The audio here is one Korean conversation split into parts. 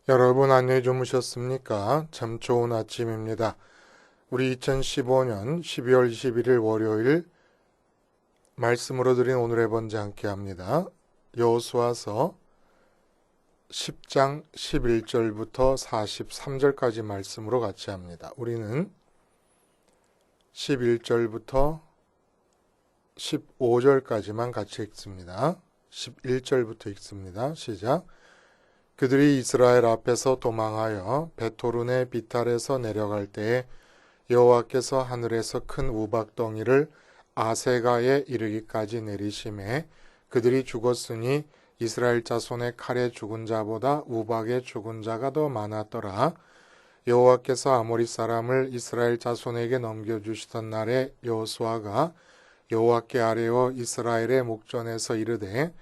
여러분 안녕히 주무셨습니까? 참 좋은 아침입니다. 우리 2015년 12월 21일 월요일 말씀으로 드린 오늘의 번제 함께 합니다. 여호수아서 10장 11절부터 43절까지 말씀으로 같이 합니다. 우리는 11절부터 15절까지만 같이 읽습니다. 11절부터 읽습니다. 시작. 그들이 이스라엘 앞에서 도망하여 베토른의 비탈에서 내려갈 때에 여호와께서 하늘에서 큰 우박덩이를 아세가에 이르기까지 내리심에 그들이 죽었으니 이스라엘 자손의 칼에 죽은 자보다 우박에 죽은 자가 더 많았더라. 여호와께서 아모리 사람을 이스라엘 자손에게 넘겨주시던 날에 여호수아가 여호와께 아뢰어 이스라엘의 목전에서 이르되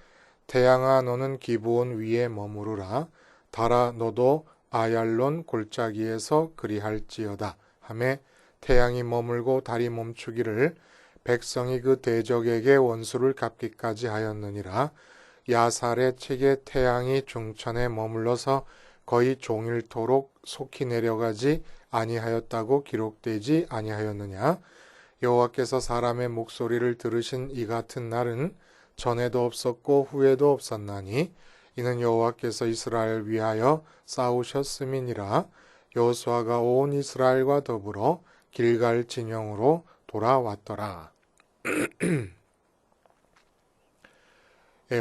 태양아 너는 기브온 위에 머무르라. 달아 너도 아얄론 골짜기에서 그리할지어다 하매 태양이 머물고 달이 멈추기를 백성이 그 대적에게 원수를 갚기까지 하였느니라. 야살의 책에 태양이 중천에 머물러서 거의 종일토록 속히 내려가지 아니하였다고 기록되지 아니하였느냐. 여호와께서 사람의 목소리를 들으신 이 같은 날은 전에도 없었고 후에도 없었나니 이는 여호와께서 이스라엘 위하여 싸우셨음이니라. 여호수아가 온 이스라엘과 더불어 길갈 진영으로 돌아왔더라.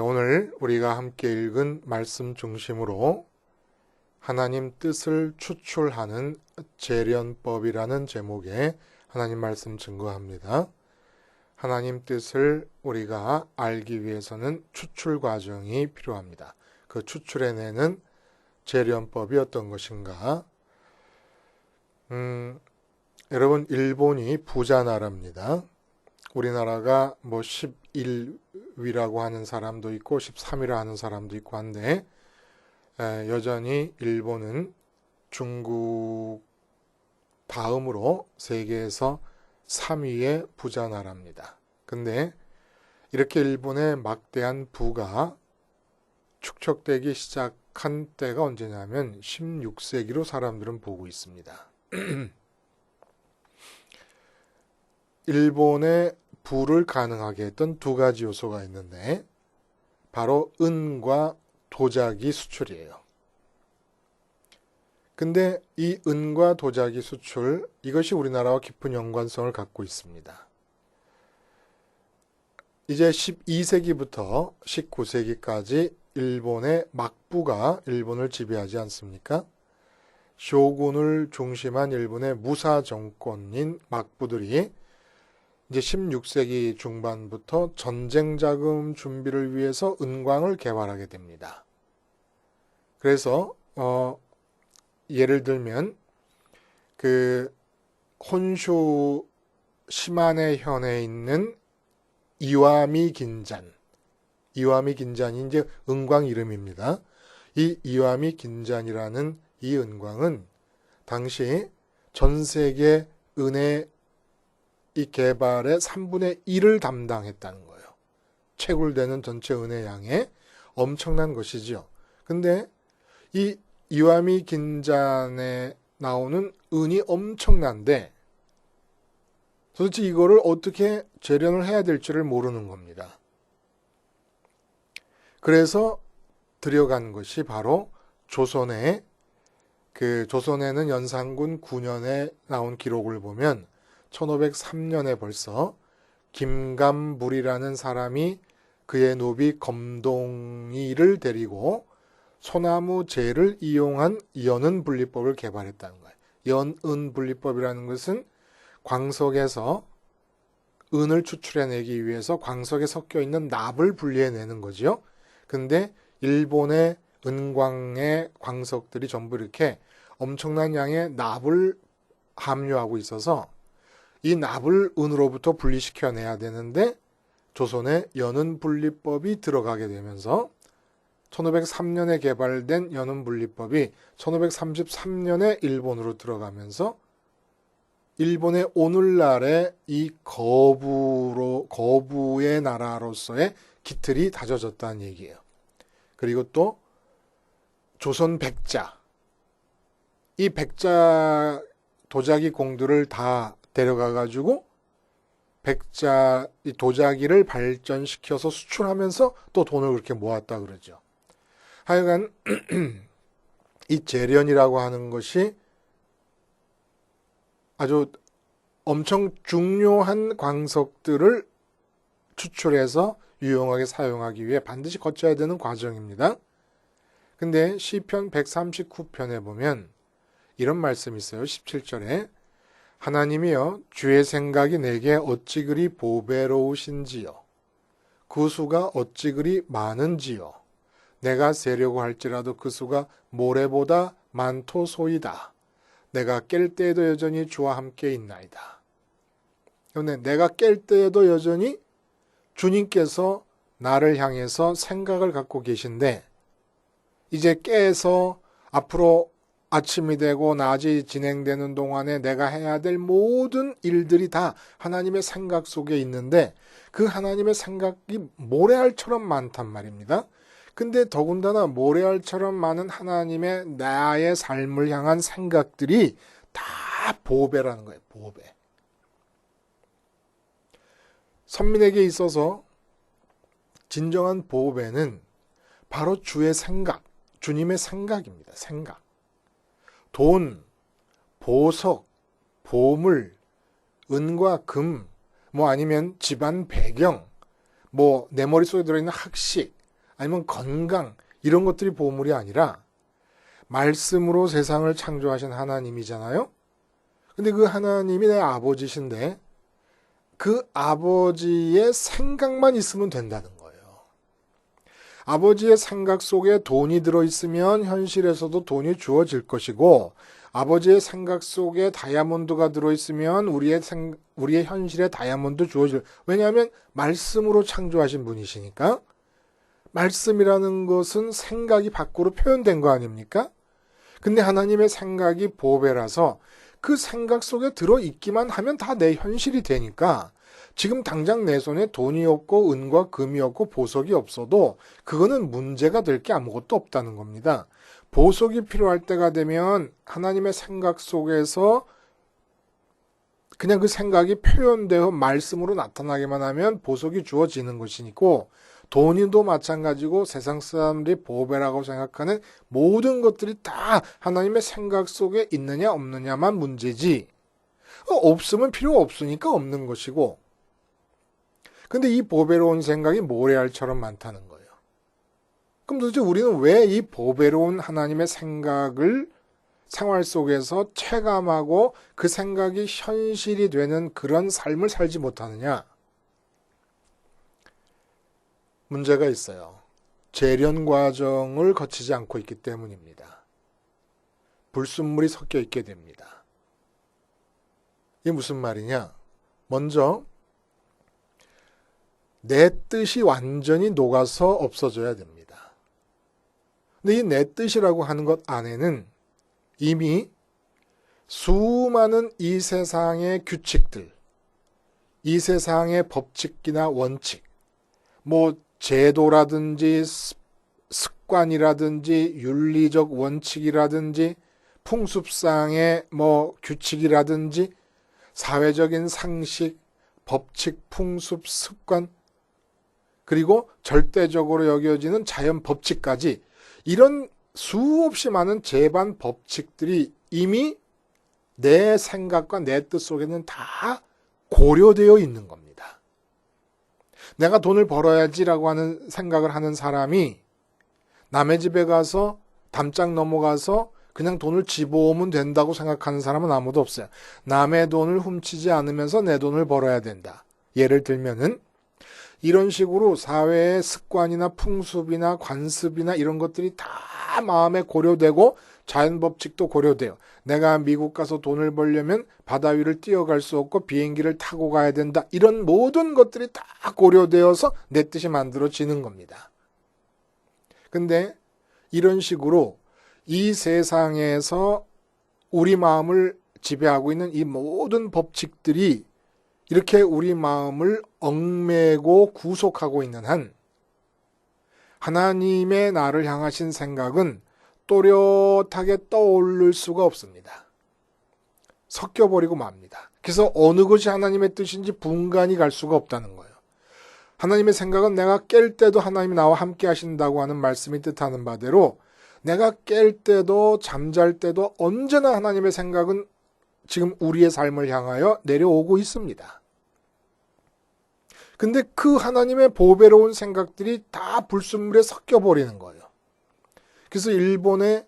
오늘 우리가 함께 읽은 말씀 중심으로 하나님 뜻을 추출하는 재련법이라는 제목의 하나님 말씀 증거합니다. 하나님 뜻을 우리가 알기 위해서는 추출 과정이 필요합니다. 그 추출해내는 재련법이 어떤 것인가? 여러분 일본이 부자 나라입니다. 우리나라가 뭐 11위라고 하는 사람도 있고 13위라 하는 사람도 있고 한데 여전히 일본은 중국 다음으로 세계에서 3위의 부자 나라입니다. 근데 이렇게 일본의 막대한 부가 축적되기 시작한 때가 언제냐면 16세기로 사람들은 보고 있습니다. 일본의 부를 가능하게 했던 두 가지 요소가 있는데 바로 은과 도자기 수출이에요. 근데 이 은과 도자기 수출 이것이 우리나라와 깊은 연관성을 갖고 있습니다. 이제 12세기부터 19세기까지 일본의 막부가 일본을 지배하지 않습니까? 쇼군을 중심한 일본의 무사 정권인 막부들이 이제 16세기 중반부터 전쟁 자금 준비를 위해서 은광을 개발하게 됩니다. 그래서 예를 들면 그 혼슈 시마네 현에 있는 이와미 긴잔이 이제 은광 이름입니다. 이 이와미 긴잔이라는 이 은광은 당시 전 세계 은의 이 개발의 3분의 1을 담당했다는 거예요. 채굴되는 전체 은의 양의 엄청난 것이지요. 근데 이 이와미 긴잔에 나오는 은이 엄청난데 도대체 이거를 어떻게 재련을 해야 될지를 모르는 겁니다. 그래서 들여간 것이 바로 조선에는 연산군 9년에 나온 기록을 보면 1503년에 벌써 김감불이라는 사람이 그의 노비 검동이를 데리고 소나무 재를 이용한 연은 분리법을 개발했다는 거예요. 연은 분리법이라는 것은 광석에서 은을 추출해내기 위해서 광석에 섞여 있는 납을 분리해내는 거죠. 근데 일본의 은광의 광석들이 전부 이렇게 엄청난 양의 납을 함유하고 있어서 이 납을 은으로부터 분리시켜내야 되는데 조선의 연은 분리법이 들어가게 되면서 1503년에 개발된 연은 분리법이 1533년에 일본으로 들어가면서 일본의 오늘날의 이 거부의 나라로서의 기틀이 다져졌다는 얘기예요. 그리고 또 조선 백자, 이 백자 도자기 공들을 다 데려가 가지고 백자 이 도자기를 발전시켜서 수출하면서 또 돈을 그렇게 모았다 그러죠. 하여간 이 재련이라고 하는 것이 아주 엄청 중요한 광석들을 추출해서 유용하게 사용하기 위해 반드시 거쳐야 되는 과정입니다. 근데 시편 139편에 보면 이런 말씀이 있어요. 17절에 하나님이여 주의 생각이 내게 어찌 그리 보배로우신지요. 그 수가 어찌 그리 많은지요. 내가 세려고 할지라도 그 수가 모래보다 많도소이다. 내가 깰 때에도 여전히 주와 함께 있나이다. 그런데 내가 깰 때에도 여전히 주님께서 나를 향해서 생각을 갖고 계신데 이제 깨서 앞으로 아침이 되고 낮이 진행되는 동안에 내가 해야 될 모든 일들이 다 하나님의 생각 속에 있는데 그 하나님의 생각이 모래알처럼 많단 말입니다. 근데 더군다나 모래알처럼 많은 하나님의 나의 삶을 향한 생각들이 다 보배라는 거예요. 보배. 선민에게 있어서 진정한 보배는 바로 주의 생각, 주님의 생각입니다. 생각. 돈, 보석, 보물, 은과 금, 뭐 아니면 집안 배경, 뭐 내 머릿속에 들어있는 학식, 아니면 건강, 이런 것들이 보물이 아니라 말씀으로 세상을 창조하신 하나님이잖아요. 근데 그 하나님이 내 아버지신데 그 아버지의 생각만 있으면 된다는 거예요. 아버지의 생각 속에 돈이 들어있으면 현실에서도 돈이 주어질 것이고 아버지의 생각 속에 다이아몬드가 들어있으면 우리의 현실에 다이아몬드 주어질. 왜냐하면 말씀으로 창조하신 분이시니까. 말씀이라는 것은 생각이 밖으로 표현된 거 아닙니까? 근데 하나님의 생각이 보배라서 그 생각 속에 들어있기만 하면 다 내 현실이 되니까 지금 당장 내 손에 돈이 없고 은과 금이 없고 보석이 없어도 그거는 문제가 될 게 아무것도 없다는 겁니다. 보석이 필요할 때가 되면 하나님의 생각 속에서 그냥 그 생각이 표현되어 말씀으로 나타나기만 하면 보석이 주어지는 것이니고 돈도 마찬가지고 세상 사람들이 보배라고 생각하는 모든 것들이 다 하나님의 생각 속에 있느냐 없느냐만 문제지 없으면 필요 없으니까 없는 것이고 근데 이 보배로운 생각이 모래알처럼 많다는 거예요. 그럼 도대체 우리는 왜 이 보배로운 하나님의 생각을 생활 속에서 체감하고 그 생각이 현실이 되는 그런 삶을 살지 못하느냐? 문제가 있어요. 재련 과정을 거치지 않고 있기 때문입니다. 불순물이 섞여 있게 됩니다. 이게 무슨 말이냐? 먼저 내 뜻이 완전히 녹아서 없어져야 됩니다. 근데 이 내 뜻이라고 하는 것 안에는 이미 수많은 이 세상의 규칙들, 이 세상의 법칙이나 원칙, 뭐 제도라든지 습관이라든지 윤리적 원칙이라든지 풍습상의 뭐 규칙이라든지 사회적인 상식, 법칙, 풍습, 습관 그리고 절대적으로 여겨지는 자연 법칙까지 이런 수없이 많은 제반 법칙들이 이미 내 생각과 내 뜻 속에는 다 고려되어 있는 겁니다. 내가 돈을 벌어야지라고 하는 생각을 하는 사람이 남의 집에 가서 담장 넘어가서 그냥 돈을 집어오면 된다고 생각하는 사람은 아무도 없어요. 남의 돈을 훔치지 않으면서 내 돈을 벌어야 된다. 예를 들면은 이런 식으로 사회의 습관이나 풍습이나 관습이나 이런 것들이 다 마음에 고려되고 자연법칙도 고려돼요. 내가 미국 가서 돈을 벌려면 바다 위를 뛰어갈 수 없고 비행기를 타고 가야 된다. 이런 모든 것들이 다 고려되어서 내 뜻이 만들어지는 겁니다. 근데 이런 식으로 이 세상에서 우리 마음을 지배하고 있는 이 모든 법칙들이 이렇게 우리 마음을 얽매고 구속하고 있는 한 하나님의 나를 향하신 생각은 또렷하게 떠오를 수가 없습니다. 섞여버리고 맙니다. 그래서 어느 것이 하나님의 뜻인지 분간이 갈 수가 없다는 거예요. 하나님의 생각은 내가 깰 때도 하나님이 나와 함께 하신다고 하는 말씀이 뜻하는 바대로 내가 깰 때도 잠잘 때도 언제나 하나님의 생각은 지금 우리의 삶을 향하여 내려오고 있습니다. 근데 그 하나님의 보배로운 생각들이 다 불순물에 섞여버리는 거예요. 그래서 일본의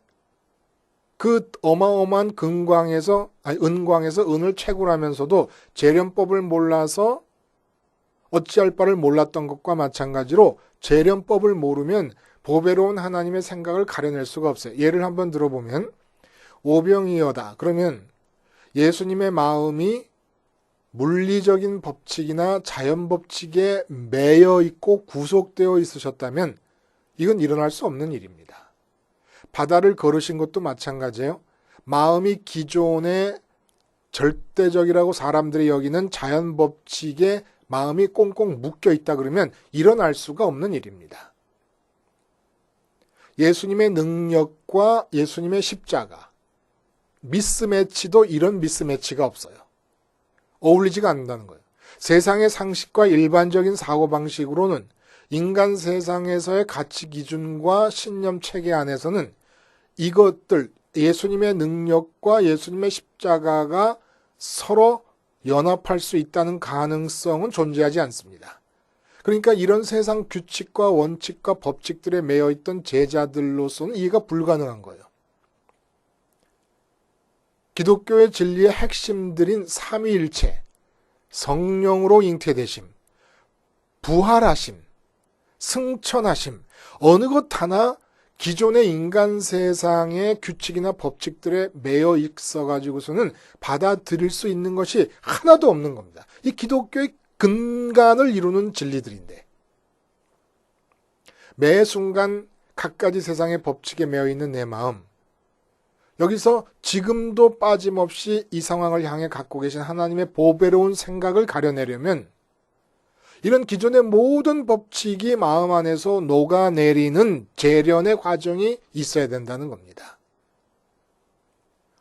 그 어마어마한 은광에서 은을 채굴하면서도 재련법을 몰라서 어찌할 바를 몰랐던 것과 마찬가지로 재련법을 모르면 보배로운 하나님의 생각을 가려낼 수가 없어요. 예를 한번 들어보면 오병이어다. 그러면 예수님의 마음이 물리적인 법칙이나 자연 법칙에 매여 있고 구속되어 있으셨다면 이건 일어날 수 없는 일입니다. 바다를 걸으신 것도 마찬가지예요. 마음이 기존의 절대적이라고 사람들이 여기는 자연 법칙에 마음이 꽁꽁 묶여 있다 그러면 일어날 수가 없는 일입니다. 예수님의 능력과 예수님의 십자가, 미스매치도 이런 미스매치가 없어요. 어울리지가 않는다는 거예요. 세상의 상식과 일반적인 사고방식으로는 인간 세상에서의 가치 기준과 신념 체계 안에서는 이것들, 예수님의 능력과 예수님의 십자가가 서로 연합할 수 있다는 가능성은 존재하지 않습니다. 그러니까 이런 세상 규칙과 원칙과 법칙들에 매여 있던 제자들로서는 이해가 불가능한 거예요. 기독교의 진리의 핵심들인 삼위일체, 성령으로 잉태되심, 부활하심, 승천하심, 어느 것 하나 기존의 인간 세상의 규칙이나 법칙들에 매여 있어가지고서는 받아들일 수 있는 것이 하나도 없는 겁니다. 이 기독교의 근간을 이루는 진리들인데 매 순간 갖가지 세상의 법칙에 매여 있는 내 마음, 여기서 지금도 빠짐없이 이 상황을 향해 갖고 계신 하나님의 보배로운 생각을 가려내려면 이런 기존의 모든 법칙이 마음 안에서 녹아내리는 재련의 과정이 있어야 된다는 겁니다.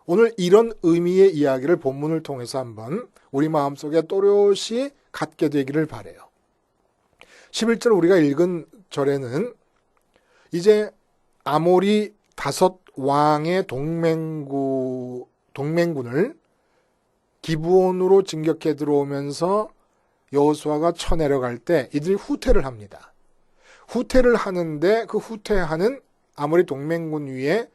오늘 이런 의미의 이야기를 본문을 통해서 한번 우리 마음속에 또렷이 갖게 되기를 바라요. 11절 우리가 읽은 절에는 이제 아모리 5 왕의 동맹군을 기브온으로 진격해 들어오면서 여호수아가 쳐내려갈 때 이들이 후퇴를 합니다. 후퇴를 하는데 그 후퇴하는 아모리 동맹군 위에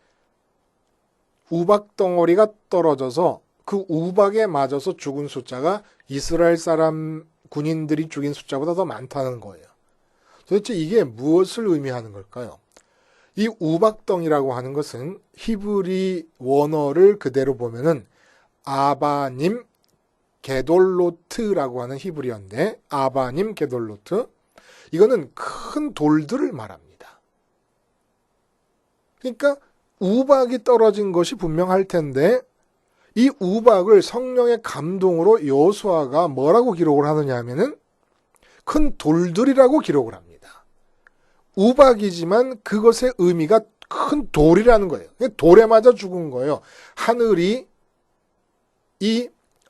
우박 덩어리가 떨어져서 그 우박에 맞아서 죽은 숫자가 이스라엘 사람 군인들이 죽인 숫자보다 더 많다는 거예요. 도대체 이게 무엇을 의미하는 걸까요? 이 우박덩이라고 하는 것은 히브리 원어를 그대로 보면은 아바님 게돌로트라고 하는 히브리어인데 아바님 게돌로트, 이거는 큰 돌들을 말합니다. 그러니까 우박이 떨어진 것이 분명할 텐데 이 우박을 성령의 감동으로 여호수아가 뭐라고 기록을 하느냐 하면은 큰 돌들이라고 기록을 합니다. 우박이지만 그것의 의미가 큰 돌이라는 거예요. 돌에 맞아 죽은 거예요. 하늘이 이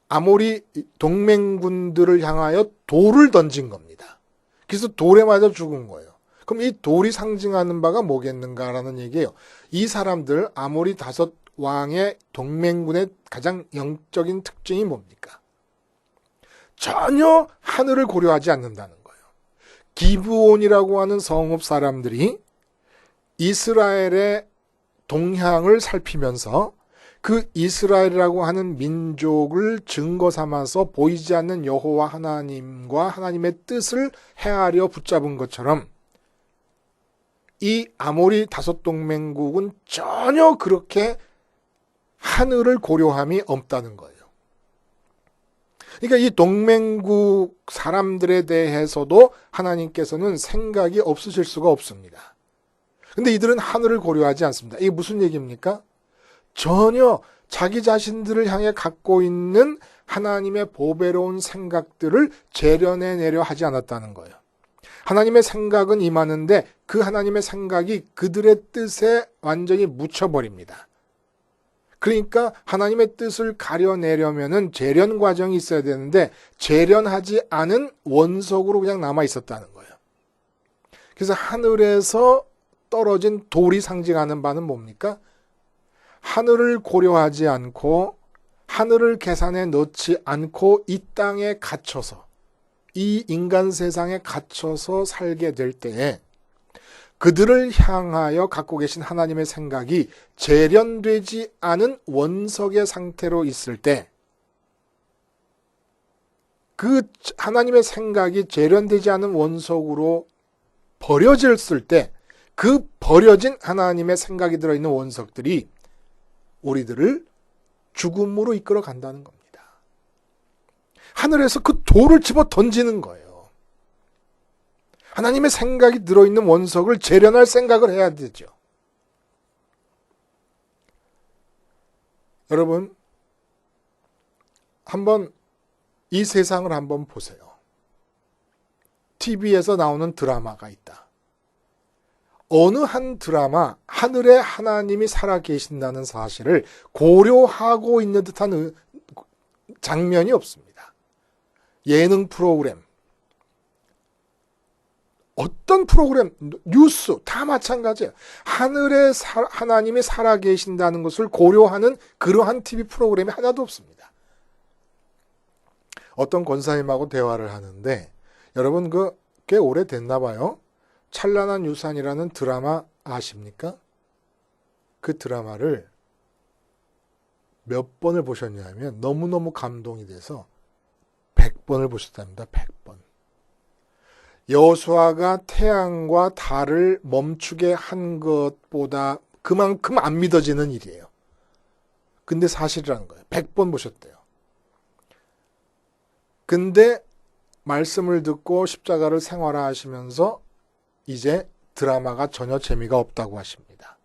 아모리 동맹군들을 향하여 돌을 던진 겁니다. 그래서 돌에 맞아 죽은 거예요. 그럼 이 돌이 상징하는 바가 뭐겠는가라는 얘기예요. 이 사람들 아모리 5 왕의 동맹군의 가장 영적인 특징이 뭡니까? 전혀 하늘을 고려하지 않는다는 거예요. 기브온이라고 하는 성읍 사람들이 이스라엘의 동향을 살피면서 그 이스라엘이라고 하는 민족을 증거 삼아서 보이지 않는 여호와 하나님과 하나님의 뜻을 헤아려 붙잡은 것처럼 이 아모리 5 동맹국은 전혀 그렇게 하늘을 고려함이 없다는 거예요. 그러니까 이 동맹국 사람들에 대해서도 하나님께서는 생각이 없으실 수가 없습니다. 근데 이들은 하늘을 고려하지 않습니다. 이게 무슨 얘기입니까? 전혀 자기 자신들을 향해 갖고 있는 하나님의 보배로운 생각들을 재련해내려 하지 않았다는 거예요. 하나님의 생각은 임하는데 그 하나님의 생각이 그들의 뜻에 완전히 묻혀버립니다. 그러니까 하나님의 뜻을 가려내려면은 재련 과정이 있어야 되는데 재련하지 않은 원석으로 그냥 남아 있었다는 거예요. 그래서 하늘에서 떨어진 돌이 상징하는 바는 뭡니까? 하늘을 고려하지 않고 하늘을 계산에 넣지 않고 이 땅에 갇혀서 이 인간 세상에 갇혀서 살게 될 때에 그들을 향하여 갖고 계신 하나님의 생각이 재련되지 않은 원석의 상태로 있을 때 그 하나님의 생각이 재련되지 않은 원석으로 버려졌을 때 그 버려진 하나님의 생각이 들어있는 원석들이 우리들을 죽음으로 이끌어 간다는 겁니다. 하늘에서 그 돌을 집어 던지는 거예요. 하나님의 생각이 들어있는 원석을 재련할 생각을 해야 되죠. 여러분, 한번 이 세상을 한번 보세요. TV에서 나오는 드라마가 있다. 어느 한 드라마, 하늘에 하나님이 살아계신다는 사실을 고려하고 있는 듯한 장면이 없습니다. 예능 프로그램, 어떤 프로그램, 뉴스 다 마찬가지예요. 하늘에 하나님이 살아계신다는 것을 고려하는 그러한 TV 프로그램이 하나도 없습니다. 어떤 권사님하고 대화를 하는데 여러분 꽤 오래됐나 봐요. 찬란한 유산이라는 드라마 아십니까? 그 드라마를 몇 번을 보셨냐면 너무너무 감동이 돼서 100번을 보셨답니다. 100번. 여호수아가 태양과 달을 멈추게 한 것보다 그만큼 안 믿어지는 일이에요. 근데 사실이라는 거예요. 100번 보셨대요. 근데 말씀을 듣고 십자가를 생활화하시면서 이제 드라마가 전혀 재미가 없다고 하십니다.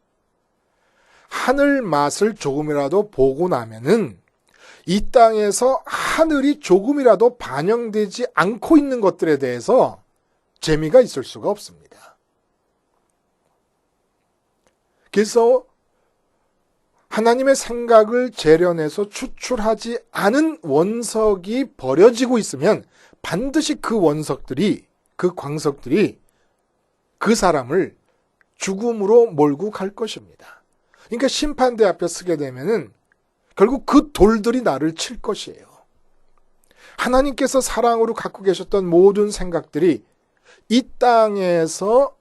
하늘 맛을 조금이라도 보고 나면은 이 땅에서 하늘이 조금이라도 반영되지 않고 있는 것들에 대해서 재미가 있을 수가 없습니다. 그래서 하나님의 생각을 재련해서 추출하지 않은 원석이 버려지고 있으면 반드시 그 원석들이, 그 광석들이 그 사람을 죽음으로 몰고 갈 것입니다. 그러니까 심판대 앞에 서게 되면은 결국 그 돌들이 나를 칠 것이에요. 하나님께서 사랑으로 갖고 계셨던 모든 생각들이 이 땅에서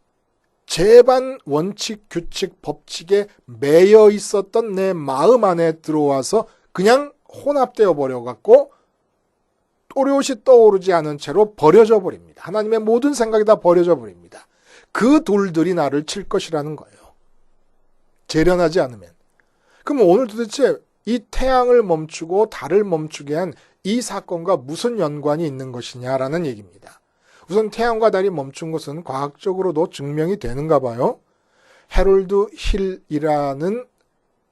제반 원칙, 규칙, 법칙에 매여 있었던 내 마음 안에 들어와서 그냥 혼합되어 버려갖고 또렷이 떠오르지 않은 채로 버려져 버립니다. 하나님의 모든 생각이 다 버려져 버립니다. 그 돌들이 나를 칠 것이라는 거예요. 재련하지 않으면. 그럼 오늘 도대체 이 태양을 멈추고 달을 멈추게 한 이 사건과 무슨 연관이 있는 것이냐라는 얘기입니다. 우선 태양과 달이 멈춘 것은 과학적으로도 증명이 되는가 봐요. 해롤드 힐이라는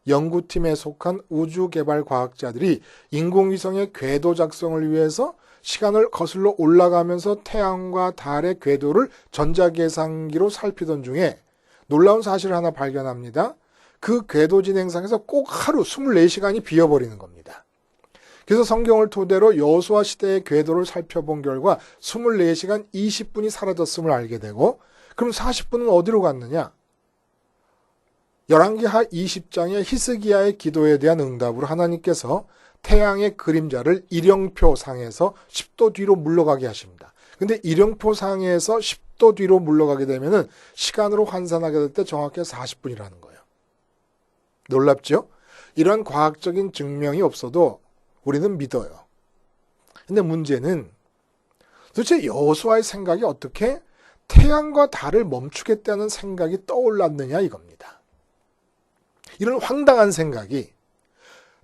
연구팀에 속한 우주개발 과학자들이 인공위성의 궤도 작성을 위해서 시간을 거슬러 올라가면서 태양과 달의 궤도를 전자계산기로 살피던 중에 놀라운 사실을 하나 발견합니다. 그 궤도 진행상에서 꼭 하루 24시간이 비어버리는 겁니다. 그래서 성경을 토대로 여호수아 시대의 궤도를 살펴본 결과 24시간 20분이 사라졌음을 알게 되고, 그럼 40분은 어디로 갔느냐? 열왕기하 20장의 히스기야의 기도에 대한 응답으로 하나님께서 태양의 그림자를 일영표상에서 10도 뒤로 물러가게 하십니다. 근데 일영표상에서 10도 뒤로 물러가게 되면은 시간으로 환산하게 될 때 정확히 40분이라는 거예요. 놀랍죠? 이런 과학적인 증명이 없어도 우리는 믿어요. 근데 문제는 도대체 여호수아의 생각이 어떻게 태양과 달을 멈추겠다는 생각이 떠올랐느냐 이겁니다. 이런 황당한 생각이,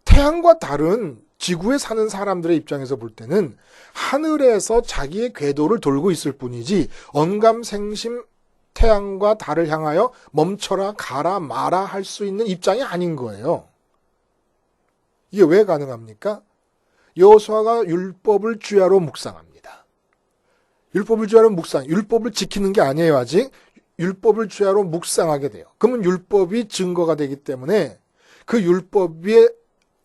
태양과 달은 지구에 사는 사람들의 입장에서 볼 때는 하늘에서 자기의 궤도를 돌고 있을 뿐이지 언감생심 태양과 달을 향하여 멈춰라 가라 마라 할 수 있는 입장이 아닌 거예요. 이게 왜 가능합니까? 여호수아가 율법을 주야로 묵상합니다. 율법을 주야로 묵상, 율법을 지키는 게 아니에요. 아직 율법을 주야로 묵상하게 돼요. 그러면 율법이 증거가 되기 때문에 그 율법이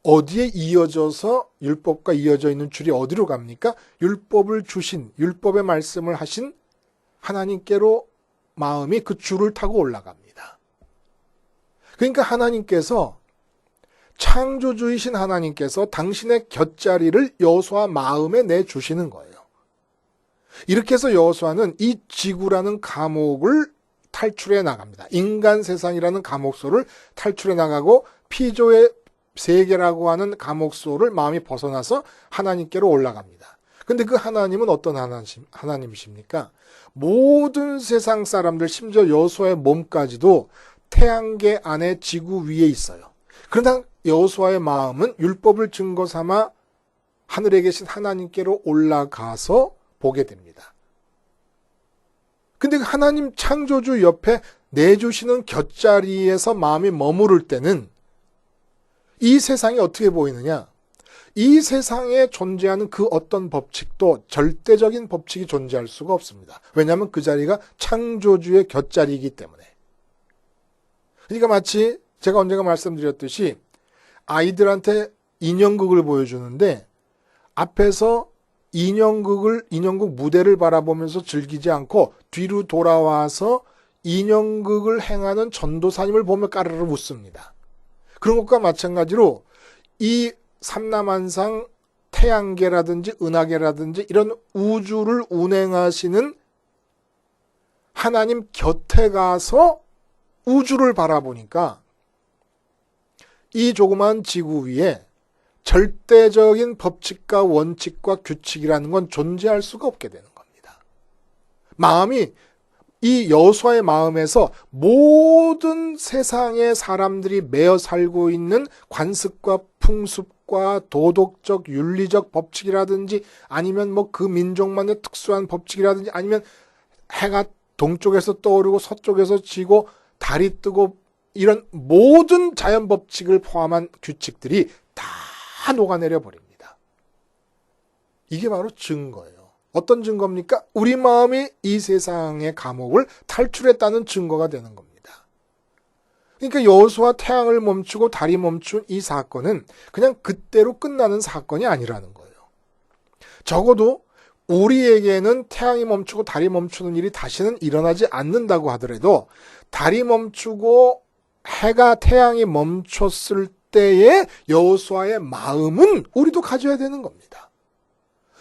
어디에 이어져서 율법과 이어져 있는 줄이 어디로 갑니까? 율법을 주신, 율법의 말씀을 하신 하나님께로 마음이 그 줄을 타고 올라갑니다. 그러니까 하나님께서, 창조주이신 하나님께서 당신의 곁자리를 여호수아 마음에 내주시는 거예요. 이렇게 해서 여호수아는 이 지구라는 감옥을 탈출해 나갑니다. 인간 세상이라는 감옥소를 탈출해 나가고 피조의 세계라고 하는 감옥소를 마음이 벗어나서 하나님께로 올라갑니다. 근데 그 하나님은 어떤 하나님이십니까? 모든 세상 사람들, 심지어 여호수아의 몸까지도 태양계 안에 지구 위에 있어요. 그러나 여호수아의 마음은 율법을 증거 삼아 하늘에 계신 하나님께로 올라가서 보게 됩니다. 근데 하나님 창조주 옆에 내주시는 곁자리에서 마음이 머무를 때는 이 세상이 어떻게 보이느냐? 이 세상에 존재하는 그 어떤 법칙도 절대적인 법칙이 존재할 수가 없습니다. 왜냐하면 그 자리가 창조주의 곁자리이기 때문에. 그러니까 마치 제가 언젠가 말씀드렸듯이 아이들한테 인형극을 보여주는데 앞에서 인형극 무대를 바라보면서 즐기지 않고 뒤로 돌아와서 인형극을 행하는 전도사님을 보며 까르르 웃습니다. 그런 것과 마찬가지로 이 삼라만상 태양계라든지 은하계라든지 이런 우주를 운행하시는 하나님 곁에 가서 우주를 바라보니까 이 조그만 지구 위에 절대적인 법칙과 원칙과 규칙이라는 건 존재할 수가 없게 되는 겁니다. 마음이, 이 여호수아의 마음에서 모든 세상의 사람들이 매여 살고 있는 관습과 풍습과 도덕적 윤리적 법칙이라든지 아니면 뭐 그 민족만의 특수한 법칙이라든지 아니면 해가 동쪽에서 떠오르고 서쪽에서 지고 달이 뜨고 이런 모든 자연 법칙을 포함한 규칙들이 다 녹아내려 버립니다. 이게 바로 증거예요. 어떤 증거입니까? 우리 마음이 이 세상의 감옥을 탈출했다는 증거가 되는 겁니다. 그러니까 여호수아 태양을 멈추고 달이 멈춘 이 사건은 그냥 그때로 끝나는 사건이 아니라는 거예요. 적어도 우리에게는 태양이 멈추고 달이 멈추는 일이 다시는 일어나지 않는다고 하더라도 달이 멈추고 태양이 멈췄을 때의 여호수아의 마음은 우리도 가져야 되는 겁니다.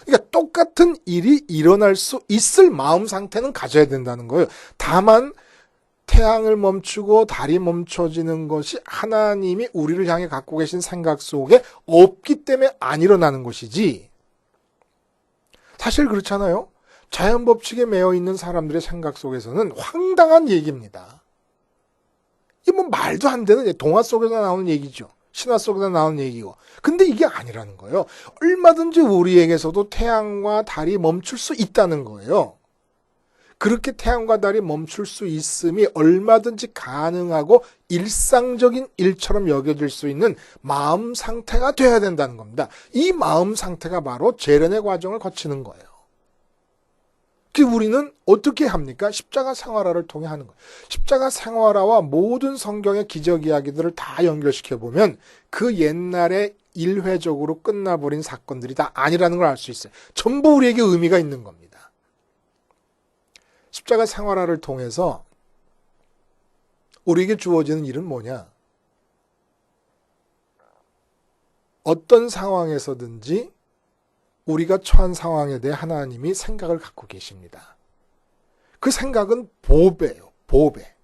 그러니까 똑같은 일이 일어날 수 있을 마음 상태는 가져야 된다는 거예요. 다만 태양을 멈추고 달이 멈춰지는 것이 하나님이 우리를 향해 갖고 계신 생각 속에 없기 때문에 안 일어나는 것이지. 사실 그렇잖아요. 자연 법칙에 매여 있는 사람들의 생각 속에서는 황당한 얘기입니다. 이게 뭐 말도 안 되는 동화 속에서 나오는 얘기죠. 신화 속에서 나오는 얘기고. 근데 이게 아니라는 거예요. 얼마든지 우리에게서도 태양과 달이 멈출 수 있다는 거예요. 그렇게 태양과 달이 멈출 수 있음이 얼마든지 가능하고 일상적인 일처럼 여겨질 수 있는 마음 상태가 돼야 된다는 겁니다. 이 마음 상태가 바로 재련의 과정을 거치는 거예요. 그 우리는 어떻게 합니까? 십자가 생활화를 통해 하는 거예요. 십자가 생활화와 모든 성경의 기적 이야기들을 다 연결시켜보면 그 옛날에 일회적으로 끝나버린 사건들이 다 아니라는 걸 알 수 있어요. 전부 우리에게 의미가 있는 겁니다. 십자가 생활화를 통해서 우리에게 주어지는 일은 뭐냐? 어떤 상황에서든지 우리가 처한 상황에 대해 하나님이 생각을 갖고 계십니다. 그 생각은 보배예요. 보배.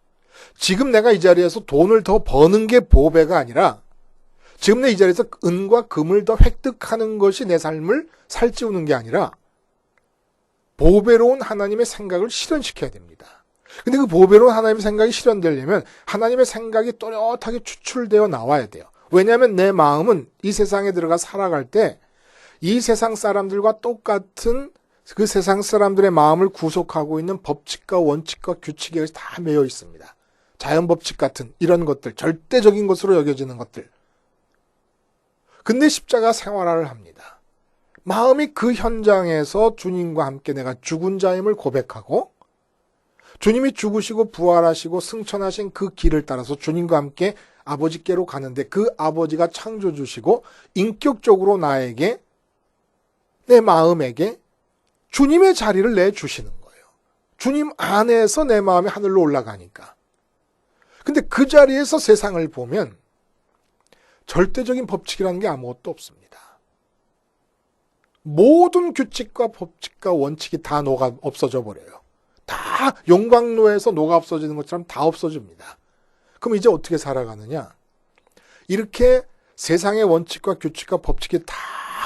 지금 내가 이 자리에서 돈을 더 버는 게 보배가 아니라 지금 내 이 자리에서 은과 금을 더 획득하는 것이 내 삶을 살찌우는 게 아니라 보배로운 하나님의 생각을 실현시켜야 됩니다. 근데 그 보배로운 하나님의 생각이 실현되려면 하나님의 생각이 또렷하게 추출되어 나와야 돼요. 왜냐하면 내 마음은 이 세상에 들어가 살아갈 때 이 세상 사람들과 똑같은 그 세상 사람들의 마음을 구속하고 있는 법칙과 원칙과 규칙에 다 매여 있습니다. 자연 법칙 같은 이런 것들, 절대적인 것으로 여겨지는 것들. 근데 십자가 생활화를 합니다. 마음이 그 현장에서 주님과 함께 내가 죽은 자임을 고백하고 주님이 죽으시고 부활하시고 승천하신 그 길을 따라서 주님과 함께 아버지께로 가는데 그 아버지가 창조주시고 인격적으로 나에게 내 마음에게 주님의 자리를 내주시는 거예요. 주님 안에서 내 마음이 하늘로 올라가니까. 근데 그 자리에서 세상을 보면 절대적인 법칙이라는 게 아무것도 없습니다. 모든 규칙과 법칙과 원칙이 다 녹아 없어져 버려요. 다 용광로에서 녹아 없어지는 것처럼 다 없어집니다. 그럼 이제 어떻게 살아가느냐? 이렇게 세상의 원칙과 규칙과 법칙이 다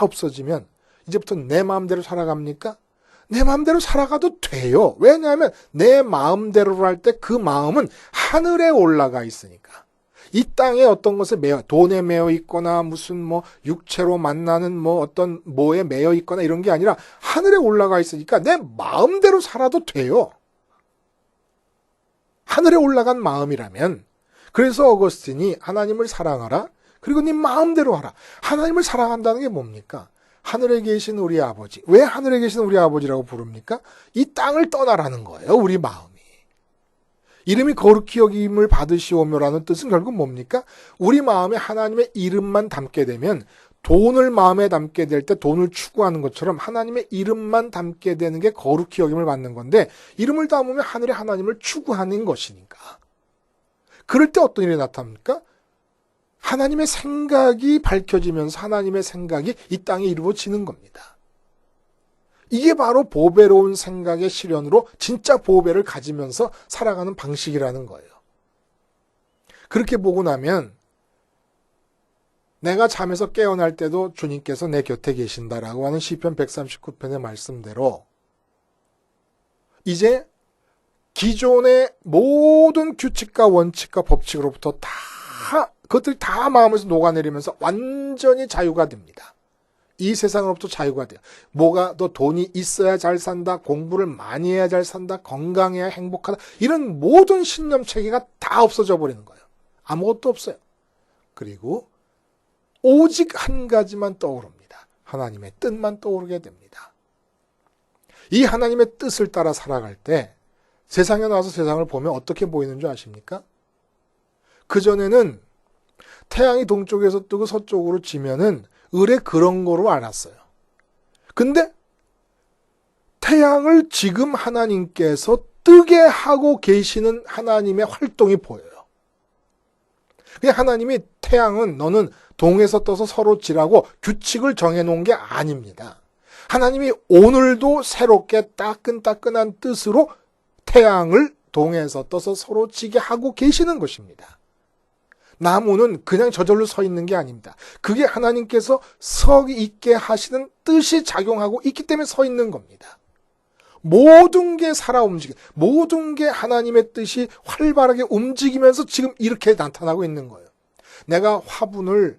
없어지면 이제부터 내 마음대로 살아갑니까? 내 마음대로 살아가도 돼요. 왜냐하면 내 마음대로 할 때 그 마음은 하늘에 올라가 있으니까. 이 땅에 어떤 것에 돈에 매여 있거나 무슨 육체로 만나는 어떤 뭐에 매여 있거나 이런 게 아니라 하늘에 올라가 있으니까 내 마음대로 살아도 돼요. 하늘에 올라간 마음이라면. 그래서 어거스틴이 하나님을 사랑하라. 그리고 네 마음대로 하라. 하나님을 사랑한다는 게 뭡니까? 하늘에 계신 우리 아버지. 왜 하늘에 계신 우리 아버지라고 부릅니까? 이 땅을 떠나라는 거예요. 우리 마음이. 이름이 거룩히 여김을 받으시오며라는 뜻은 결국 뭡니까? 우리 마음에 하나님의 이름만 담게 되면 돈을 마음에 담게 될 때 돈을 추구하는 것처럼 하나님의 이름만 담게 되는 게 거룩히 여김을 받는 건데 이름을 담으면 하늘에 하나님을 추구하는 것이니까. 그럴 때 어떤 일이 나타납니까? 하나님의 생각이 밝혀지면서 하나님의 생각이 이 땅에 이루어지는 겁니다. 이게 바로 보배로운 생각의 실현으로 진짜 보배를 가지면서 살아가는 방식이라는 거예요. 그렇게 보고 나면 내가 잠에서 깨어날 때도 주님께서 내 곁에 계신다라고 하는 시편 139편의 말씀대로 이제 기존의 모든 규칙과 원칙과 법칙으로부터 그것들이 다 마음에서 녹아내리면서 완전히 자유가 됩니다. 이 세상으로부터 자유가 돼요. 너 돈이 있어야 잘 산다, 공부를 많이 해야 잘 산다, 건강해야 행복하다, 이런 모든 신념 체계가 다 없어져 버리는 거예요. 아무것도 없어요. 그리고 오직 한 가지만 떠오릅니다. 하나님의 뜻만 떠오르게 됩니다. 이 하나님의 뜻을 따라 살아갈 때 세상에 나와서 세상을 보면 어떻게 보이는 줄 아십니까? 그전에는 태양이 동쪽에서 뜨고 서쪽으로 지면은 을에 그런 거로 알았어요. 근데 태양을 지금 하나님께서 뜨게 하고 계시는 하나님의 활동이 보여요. 그냥 하나님이 태양은 너는 동에서 떠서 서로 지라고 규칙을 정해놓은 게 아닙니다. 하나님이 오늘도 새롭게 따끈따끈한 뜻으로 태양을 동에서 떠서 서로 지게 하고 계시는 것입니다. 나무는 그냥 저절로 서 있는 게 아닙니다. 그게 하나님께서 서 있게 하시는 뜻이 작용하고 있기 때문에 서 있는 겁니다. 모든 게 살아 움직여, 모든 게 하나님의 뜻이 활발하게 움직이면서 지금 이렇게 나타나고 있는 거예요. 내가 화분을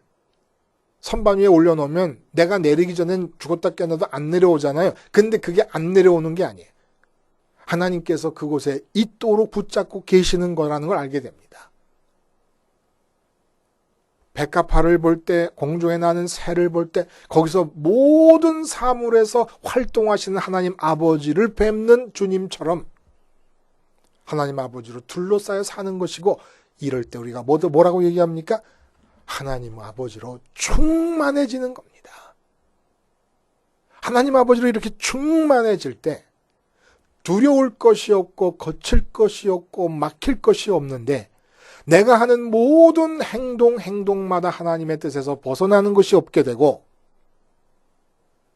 선반 위에 올려놓으면 내가 내리기 전엔 죽었다 깨어나도 안 내려오잖아요. 근데 그게 안 내려오는 게 아니에요. 하나님께서 그곳에 있도록 붙잡고 계시는 거라는 걸 알게 됩니다. 백합화를 볼 때, 공중에 나는 새를 볼 때 거기서 모든 사물에서 활동하시는 하나님 아버지를 뵙는 주님처럼 하나님 아버지로 둘러싸여 사는 것이고, 이럴 때 우리가 뭐라고 얘기합니까? 하나님 아버지로 충만해지는 겁니다. 하나님 아버지로 이렇게 충만해질 때 두려울 것이 없고 거칠 것이 없고 막힐 것이 없는데, 내가 하는 모든 행동마다 하나님의 뜻에서 벗어나는 것이 없게 되고,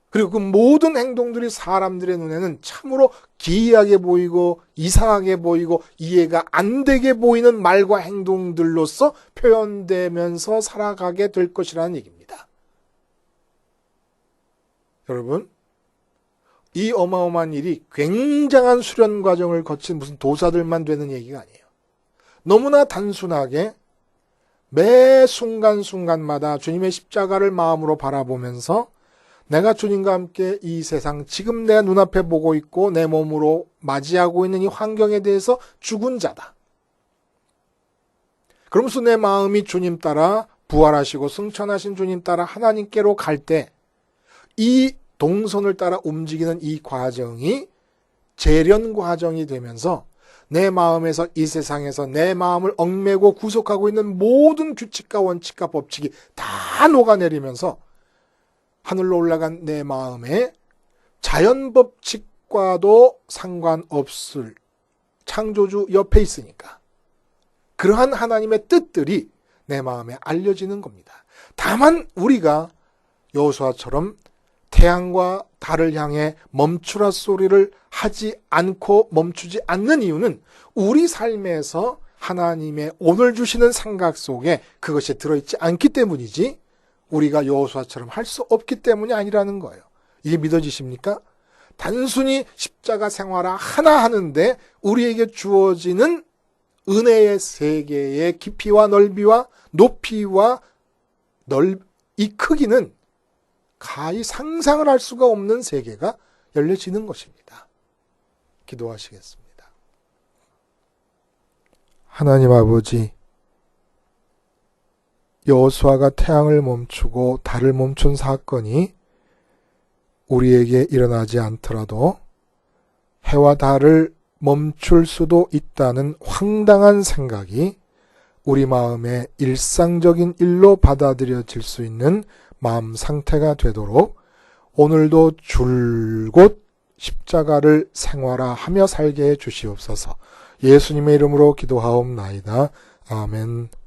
그리고 그 모든 행동들이 사람들의 눈에는 참으로 기이하게 보이고 이상하게 보이고 이해가 안 되게 보이는 말과 행동들로서 표현되면서 살아가게 될 것이라는 얘기입니다. 여러분, 이 어마어마한 일이 굉장한 수련 과정을 거친 무슨 도사들만 되는 얘기가 아니에요. 너무나 단순하게 매 순간순간마다 주님의 십자가를 마음으로 바라보면서 내가 주님과 함께 이 세상, 지금 내가 눈앞에 보고 있고 내 몸으로 맞이하고 있는 이 환경에 대해서 죽은 자다. 그러면서 내 마음이 주님 따라 부활하시고 승천하신 주님 따라 하나님께로 갈 때 이 동선을 따라 움직이는 이 과정이 재련 과정이 되면서 내 마음에서 이 세상에서 내 마음을 얽매고 구속하고 있는 모든 규칙과 원칙과 법칙이 다 녹아내리면서 하늘로 올라간 내 마음에 자연 법칙과도 상관없을 창조주 옆에 있으니까 그러한 하나님의 뜻들이 내 마음에 알려지는 겁니다. 다만 우리가 여호수아처럼 태양과 달을 향해 멈추라 소리를 하지 않고 멈추지 않는 이유는 우리 삶에서 하나님의 오늘 주시는 생각 속에 그것이 들어있지 않기 때문이지 우리가 여호수아처럼 할 수 없기 때문이 아니라는 거예요. 이게 믿어지십니까? 단순히 십자가 생활화 하나 하는데 우리에게 주어지는 은혜의 세계의 깊이와 넓이와 높이와 이 크기는 가히 상상을 할 수가 없는 세계가 열려지는 것입니다. 기도하시겠습니다. 하나님 아버지, 여호수아가 태양을 멈추고 달을 멈춘 사건이 우리에게 일어나지 않더라도 해와 달을 멈출 수도 있다는 황당한 생각이 우리 마음에 일상적인 일로 받아들여질 수 있는 마음 상태가 되도록 오늘도 줄곧 십자가를 생활화하며 살게 해 주시옵소서. 예수님의 이름으로 기도하옵나이다. 아멘.